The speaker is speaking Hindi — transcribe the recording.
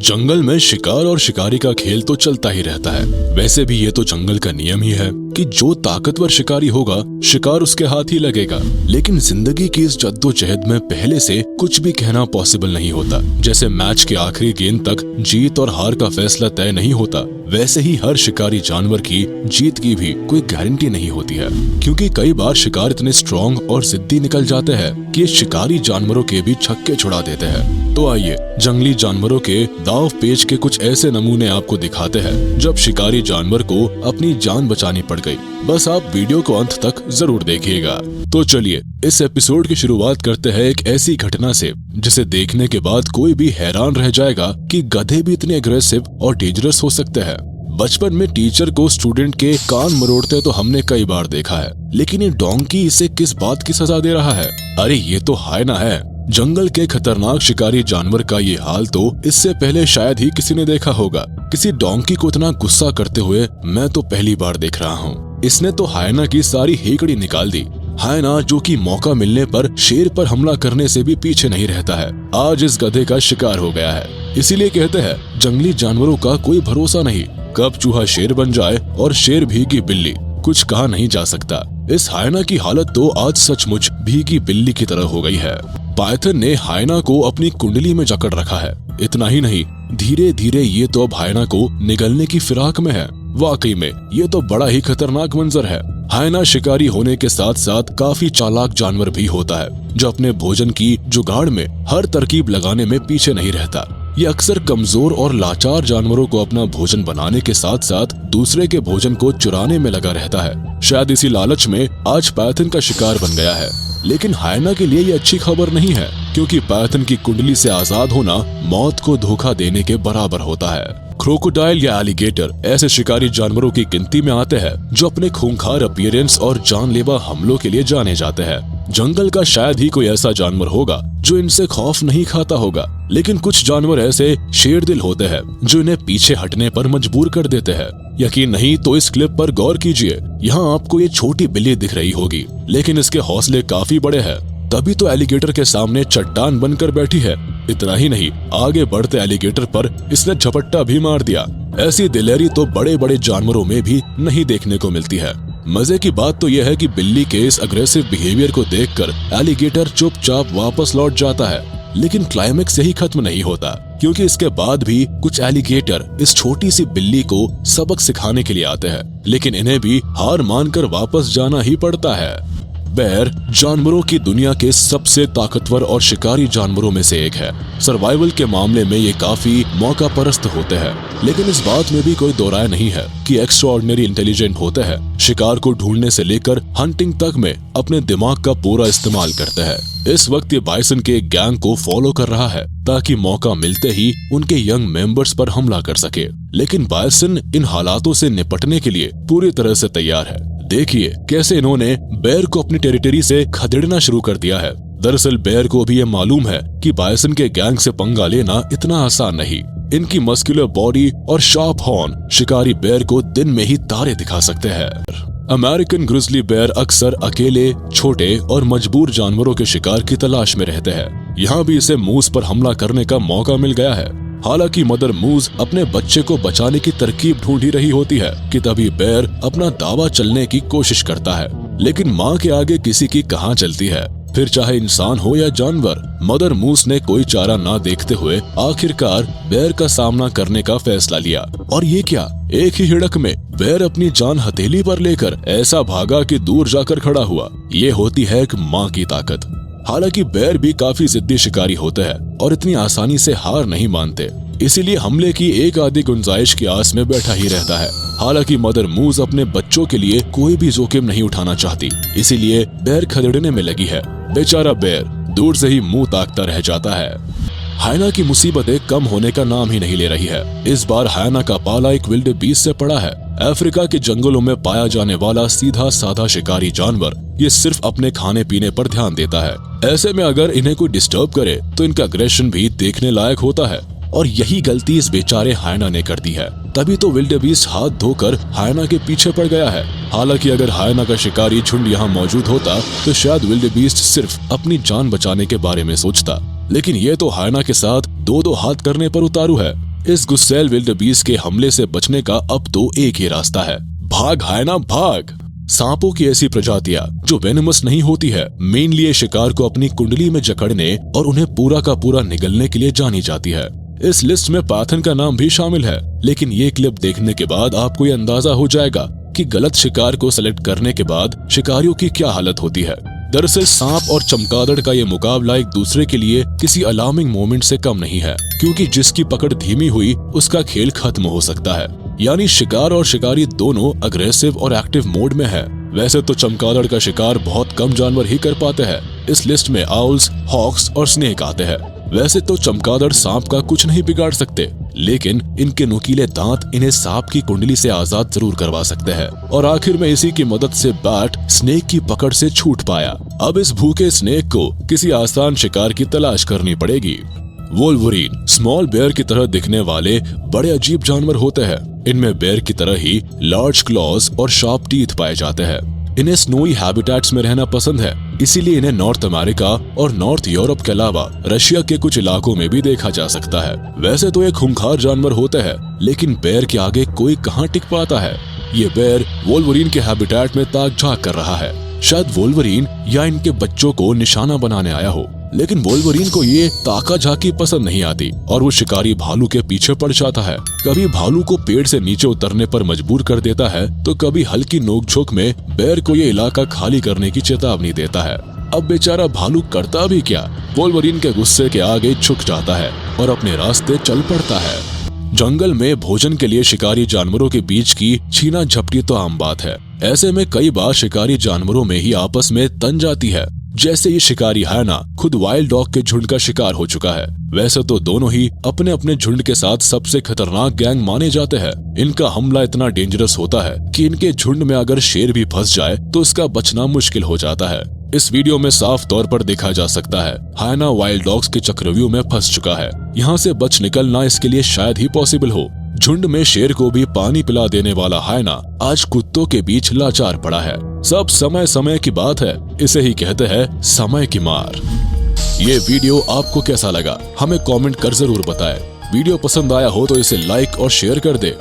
जंगल में शिकार और शिकारी का खेल तो चलता ही रहता है। वैसे भी ये तो जंगल का नियम ही है कि जो ताकतवर शिकारी होगा शिकार उसके हाथ ही लगेगा। लेकिन जिंदगी की इस जद्दोजहद में पहले से कुछ भी कहना पॉसिबल नहीं होता। जैसे मैच के आखिरी गेंद तक जीत और हार का फैसला तय नहीं होता, वैसे ही हर शिकारी जानवर की जीत की भी कोई गारंटी नहीं होती है, क्योंकि कई बार शिकार इतने स्ट्रॉन्ग और जिद्दी निकल जाते हैं कि शिकारी जानवरों के भी छक्के छुड़ा देते हैं। तो आइए जंगली जानवरों के दांव पेच के कुछ ऐसे नमूने आपको दिखाते हैं जब शिकारी जानवर को अपनी जान बचानी पड़ गई। बस आप वीडियो को अंत तक जरूर देखिएगा। तो चलिए इस एपिसोड की शुरुआत करते हैं एक ऐसी घटना से जिसे देखने के बाद कोई भी हैरान रह जाएगा कि गधे भी इतने अग्रेसिव और डेंजरस हो सकते हैं। बचपन में टीचर को स्टूडेंट के कान मरोड़ते तो हमने कई बार देखा है, लेकिन ये डोंकी इसे किस बात की सजा दे रहा है? अरे ये तो हायना है। जंगल के खतरनाक शिकारी जानवर का ये हाल तो इससे पहले शायद ही किसी ने देखा होगा। किसी डोंकी को इतना गुस्सा करते हुए मैं तो पहली बार देख रहा हूँ। इसने तो हायना की सारी हेकड़ी निकाल दी। हायना जो कि मौका मिलने पर शेर पर हमला करने से भी पीछे नहीं रहता है, आज इस गधे का शिकार हो गया है। इसीलिए कहते हैं जंगली जानवरों का कोई भरोसा नहीं, कब चूहा शेर बन जाए और शेर भीगी बिल्ली, कुछ कहा नहीं जा सकता। इस हायना की हालत तो आज सचमुच भीगी बिल्ली की तरह हो गई है। पाइथन ने हायना को अपनी कुंडली में जकड़ रखा है। इतना ही नहीं, धीरे धीरे ये तो अब हायना को निगलने की फिराक में है। वाकई में ये तो बड़ा ही खतरनाक मंजर है। हायना शिकारी होने के साथ साथ काफी चालाक जानवर भी होता है, जो अपने भोजन की जुगाड़ में हर तरकीब लगाने में पीछे नहीं रहता। ये अक्सर कमजोर और लाचार जानवरों को अपना भोजन बनाने के साथ साथ दूसरे के भोजन को चुराने में लगा रहता है। शायद इसी लालच में आज पाइथन का शिकार बन गया है। लेकिन हायना के लिए ये अच्छी खबर नहीं है, क्योंकि पाइथन की कुंडली से आजाद होना मौत को धोखा देने के बराबर होता है। क्रोकोडाइल या एलिगेटर ऐसे शिकारी जानवरों की गिनती में आते हैं जो अपने खूंखार अपीयरेंस और जानलेवा हमलों के लिए जाने जाते हैं। जंगल का शायद ही कोई ऐसा जानवर होगा जो इनसे खौफ नहीं खाता होगा, लेकिन कुछ जानवर ऐसे शेरदिल होते हैं जो इन्हें पीछे हटने पर मजबूर कर देते हैं। यकीन नहीं तो इस क्लिप पर गौर कीजिए। यहाँ आपको ये छोटी बिल्ली दिख रही होगी, लेकिन इसके हौसले काफी बड़े हैं। तभी तो एलिगेटर के सामने चट्टान बनकर बैठी है। इतना ही नहीं, आगे बढ़ते एलिगेटर पर इसने झपट्टा भी मार दिया। ऐसी दिलेरी तो बड़े बड़े जानवरों में भी नहीं देखने को मिलती है। मजे की बात तो यह है कि बिल्ली के इस अग्रेसिव बिहेवियर को देखकर एलिगेटर चुपचाप वापस लौट जाता है। लेकिन क्लाइमेक्स यही खत्म नहीं होता, क्योंकि इसके बाद भी कुछ एलिगेटर इस छोटी सी बिल्ली को सबक सिखाने के लिए आते हैं, लेकिन इन्हें भी हार मानकर वापस जाना ही पड़ता है। बेर जानवरों की दुनिया के सबसे ताकतवर और शिकारी जानवरों में से एक है। सर्वाइवल के मामले में ये काफी मौका परस्त होते हैं, लेकिन इस बात में भी कोई दो राय नहीं है कि एक्स्ट्राऑर्डिनरी इंटेलिजेंट होते हैं। शिकार को ढूंढने से लेकर हंटिंग तक में अपने दिमाग का पूरा इस्तेमाल करते हैं। इस वक्त ये बाइसन के एक गैंग को फॉलो कर रहा है ताकि मौका मिलते ही उनके यंग मेंबर्स पर हमला कर सके। लेकिन बाइसन इन हालातों से निपटने के लिए पूरी तरह से तैयार है। देखिए कैसे इन्होंने बेर को अपनी टेरिटरी से खदेड़ना शुरू कर दिया है। दरअसल बेर को भी ये मालूम है कि बाइसन के गैंग से पंगा लेना इतना आसान नहीं। इनकी मस्कुलर बॉडी और शार्प हॉर्न शिकारी बेर को दिन में ही तारे दिखा सकते हैं। अमेरिकन ग्रिजली बेर अक्सर अकेले, छोटे और मजबूर जानवरों के शिकार की तलाश में रहते हैं। यहाँ भी इसे मूस पर हमला करने का मौका मिल गया है। हालांकि मदर मूस अपने बच्चे को बचाने की तरकीब ढूंढ ही रही होती है कि तभी बेर अपना दावा चलने की कोशिश करता है, लेकिन माँ के आगे किसी की कहाँ चलती है। फिर चाहे इंसान हो या जानवर, मदर मूस ने कोई चारा ना देखते हुए आखिरकार बेर का सामना करने का फैसला लिया। और ये क्या, एक ही हिड़क में बेर अपनी जान हथेली पर लेकर ऐसा भागा कि दूर जाकर खड़ा हुआ। ये होती है एक माँ की ताकत। हालांकि बेर भी काफी जिद्दी शिकारी होते हैं और इतनी आसानी से हार नहीं मानते, इसीलिए हमले की एक आधी गुंजाइश की आस में बैठा ही रहता है। हालांकि मदर मूस अपने बच्चों के लिए कोई भी जोखिम नहीं उठाना चाहती, इसीलिए बेर खदेड़ने में लगी है। बेचारा बेर दूर से ही मुंह ताकता रह जाता है। हायना की मुसीबतें कम होने का नाम ही नहीं ले रही है। इस बार हायना का पाला एक विल्ड बीस्ट से पड़ा है। अफ्रीका के जंगलों में पाया जाने वाला सीधा साधा शिकारी जानवर ये सिर्फ अपने खाने पीने पर ध्यान देता है। ऐसे में अगर इन्हें कोई डिस्टर्ब करे तो इनका अग्रेशन भी देखने लायक होता है। और यही गलती इस बेचारे हायना ने कर दी है। तभी तो विल्डेबीस्ट हाथ धोकर हायना के पीछे पड़ गया है। हालांकि अगर हायना का शिकारी झुंड यहाँ मौजूद होता तो शायद विल्डेबीस्ट सिर्फ अपनी जान बचाने के बारे में सोचता, लेकिन ये तो हायना के साथ दो हाथ करने पर उतारू है। इस गुस्सैल विल्डेबीस्ट के हमले से बचने का अब तो एक ही रास्ता है, भाग हायना भाग। सांपों की ऐसी प्रजातियां जो वेनमस नहीं होती है, मेनली ये शिकार को अपनी कुंडली में जकड़ने और उन्हें पूरा का पूरा निगलने के लिए जानी जाती है। इस लिस्ट में पाइथन का नाम भी शामिल है, लेकिन ये क्लिप देखने के बाद आपको ये अंदाजा हो जाएगा कि गलत शिकार को सेलेक्ट करने के बाद शिकारियों की क्या हालत होती है। दरअसल सांप और चमगादड़ का ये मुकाबला एक दूसरे के लिए किसी अलार्मिंग मोमेंट से कम नहीं है, क्योंकि जिसकी पकड़ धीमी हुई उसका खेल खत्म हो सकता है। यानी शिकार और शिकारी दोनों अग्रेसिव और एक्टिव मोड में है। वैसे तो चमगादड़ का शिकार बहुत कम जानवर ही कर पाते हैं। इस लिस्ट में आउल्स, हॉक्स और स्नेक आते हैं। वैसे तो चमगादड़ सांप का कुछ नहीं बिगाड़ सकते, लेकिन इनके नुकीले दांत इन्हें सांप की कुंडली से आजाद जरूर करवा सकते हैं। और आखिर में इसी की मदद से बैट स्नेक की पकड़ से छूट पाया। अब इस भूखे स्नेक को किसी आसान शिकार की तलाश करनी पड़ेगी। वोल्वरीन स्मॉल बेयर की तरह दिखने वाले बड़े अजीब जानवर होते हैं। इनमें बेयर की तरह ही लार्ज क्लॉज और शार्प टीथ पाए जाते हैं। इन्हें स्नोई हैबिटेट्स में रहना पसंद है, इसीलिए इन्हें नॉर्थ अमेरिका और नॉर्थ यूरोप के अलावा रशिया के कुछ इलाकों में भी देखा जा सकता है। वैसे तो ये खूंखार जानवर होते हैं, लेकिन बेयर के आगे कोई कहाँ टिक पाता है। ये बेयर वोल्वरीन के हैबिटेट में ताक झांक कर रहा है। शायद वोल्वरीन या इनके बच्चों को निशाना बनाने आया हो, लेकिन वोल्वरीन को ये ताका झाकी पसंद नहीं आती और वो शिकारी भालू के पीछे पड़ जाता है। कभी भालू को पेड़ से नीचे उतरने पर मजबूर कर देता है, तो कभी हल्की नोकझोंक में बेयर को ये इलाका खाली करने की चेतावनी देता है। अब बेचारा भालू करता भी क्या, वोल्वरीन के गुस्से के आगे झुक जाता है और अपने रास्ते चल पड़ता है। जंगल में भोजन के लिए शिकारी जानवरों के बीच की छीना झपटी तो आम बात है। ऐसे में कई बार शिकारी जानवरों में ही आपस में तन जाती है। जैसे ये शिकारी हायना खुद वाइल्ड डॉग के झुंड का शिकार हो चुका है। वैसे तो दोनों ही अपने अपने झुंड के साथ सबसे खतरनाक गैंग माने जाते हैं। इनका हमला इतना डेंजरस होता है कि इनके झुंड में अगर शेर भी फंस जाए तो उसका बचना मुश्किल हो जाता है। इस वीडियो में साफ तौर पर देखा जा सकता है हायना वाइल्ड डॉग्स के चक्रव्यूह में फंस चुका है। यहाँ से बच निकलना इसके लिए शायद ही पॉसिबल हो। झुंड में शेर को भी पानी पिला देने वाला हायना आज कुत्तों के बीच लाचार पड़ा है। सब समय समय की बात है, इसे ही कहते हैं समय की मार। ये वीडियो आपको कैसा लगा हमें कमेंट कर जरूर बताएं। वीडियो पसंद आया हो तो इसे लाइक और शेयर कर दे।